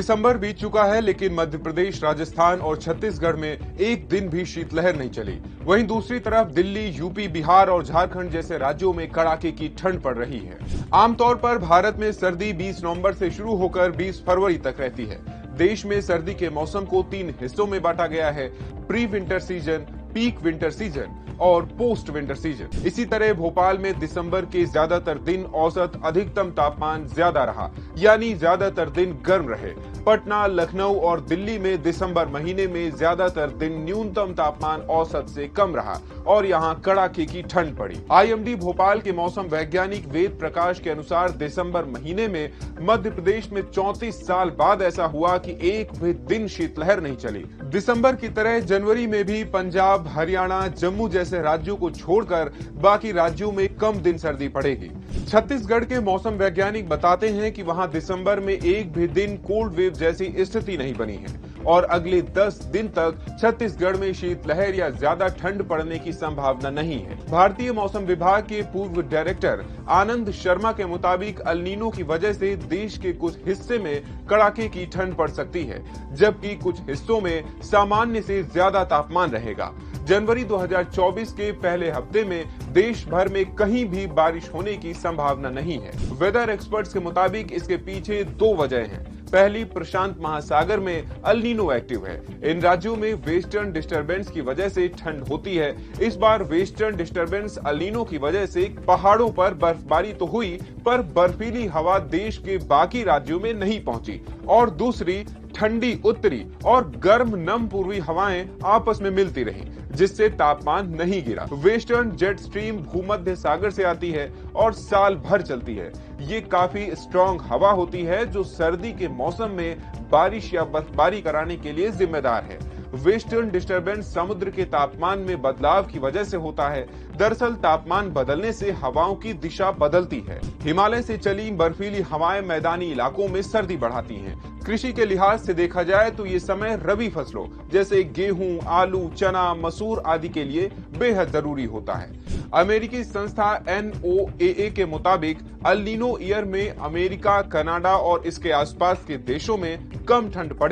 दिसंबर बीत चुका है, लेकिन मध्य प्रदेश, राजस्थान और छत्तीसगढ़ में एक दिन भी शीतलहर नहीं चली। वहीं दूसरी तरफ दिल्ली, यूपी, बिहार और झारखंड जैसे राज्यों में कड़ाके की ठंड पड़ रही है। आमतौर पर भारत में सर्दी 20 नवंबर से शुरू होकर 20 फरवरी तक रहती है। देश में सर्दी के मौसम को 3 हिस्सों में बांटा गया है: pre winter season, peak winter season और पोस्ट विंटर सीजन। इसी तरह भोपाल में दिसंबर के ज्यादातर दिन औसत अधिकतम तापमान ज्यादा रहा, यानी ज्यादातर दिन गर्म रहे। पटना, लखनऊ और दिल्ली में दिसंबर महीने में ज्यादातर दिन न्यूनतम तापमान औसत से कम रहा और यहां कड़ाके की ठंड पड़ी। आईएमडी भोपाल के मौसम वैज्ञानिक वेद प्रकाश के अनुसार दिसंबर महीने में मध्य प्रदेश में 34 साल बाद ऐसा हुआ कि एक भी दिन शीतलहर नहीं चली। दिसंबर की तरह जनवरी में भी पंजाब, हरियाणा, जम्मू जैसे राज्यों को छोड़कर बाकी राज्यों में कम दिन सर्दी पड़ेगी। छत्तीसगढ़ के मौसम वैज्ञानिक बताते हैं कि वहां दिसंबर में एक भी दिन कोल्ड वेव जैसी स्थिति नहीं बनी है और अगले 10 दिन तक छत्तीसगढ़ में शीतलहर या ज्यादा ठंड पड़ने की संभावना नहीं है। भारतीय मौसम विभाग के पूर्व डायरेक्टर आनंद शर्मा के मुताबिक अल नीनो की वजह से देश के कुछ हिस्से में कड़ाके की ठंड पड़ सकती है, जबकि कुछ हिस्सों में सामान्य से ज्यादा तापमान रहेगा। जनवरी 2024 के पहले हफ्ते में देश भर में कहीं भी बारिश होने की संभावना नहीं है। वेदर एक्सपर्ट्स के मुताबिक इसके पीछे 2 वजह हैं। पहली, प्रशांत महासागर में अल नीनो एक्टिव है। इन राज्यों में वेस्टर्न डिस्टरबेंस की वजह से ठंड होती है। इस बार वेस्टर्न डिस्टरबेंस अल नीनो की वजह से पहाड़ों पर बर्फबारी तो हुई, पर बर्फीली हवा देश के बाकी राज्यों में नहीं पहुंची। और दूसरी, ठंडी उत्तरी और गर्म नम पूर्वी हवाएं आपस में मिलती रहीं, जिससे तापमान नहीं गिरा। वेस्टर्न जेट स्ट्रीम भूमध्य सागर से आती है और साल भर चलती है। ये काफी स्ट्रॉन्ग हवा होती है जो सर्दी के मौसम में बारिश या बर्फबारी कराने के लिए जिम्मेदार है। वेस्टर्न डिस्टरबेंस समुद्र के तापमान में बदलाव की वजह से होता है। दरअसल तापमान बदलने से हवाओं की दिशा बदलती है। हिमालय से चली बर्फीली हवाएं मैदानी इलाकों में सर्दी बढ़ाती हैं। कृषि के लिहाज से देखा जाए तो ये समय रबी फसलों जैसे गेहूं, आलू, चना, मसूर आदि के लिए बेहद जरूरी होता है। अमेरिकी संस्था NOAA के मुताबिक अल नीनो ईयर में अमेरिका, कनाडा और इसके आसपास के देशों में कम ठंड पड़ेगी।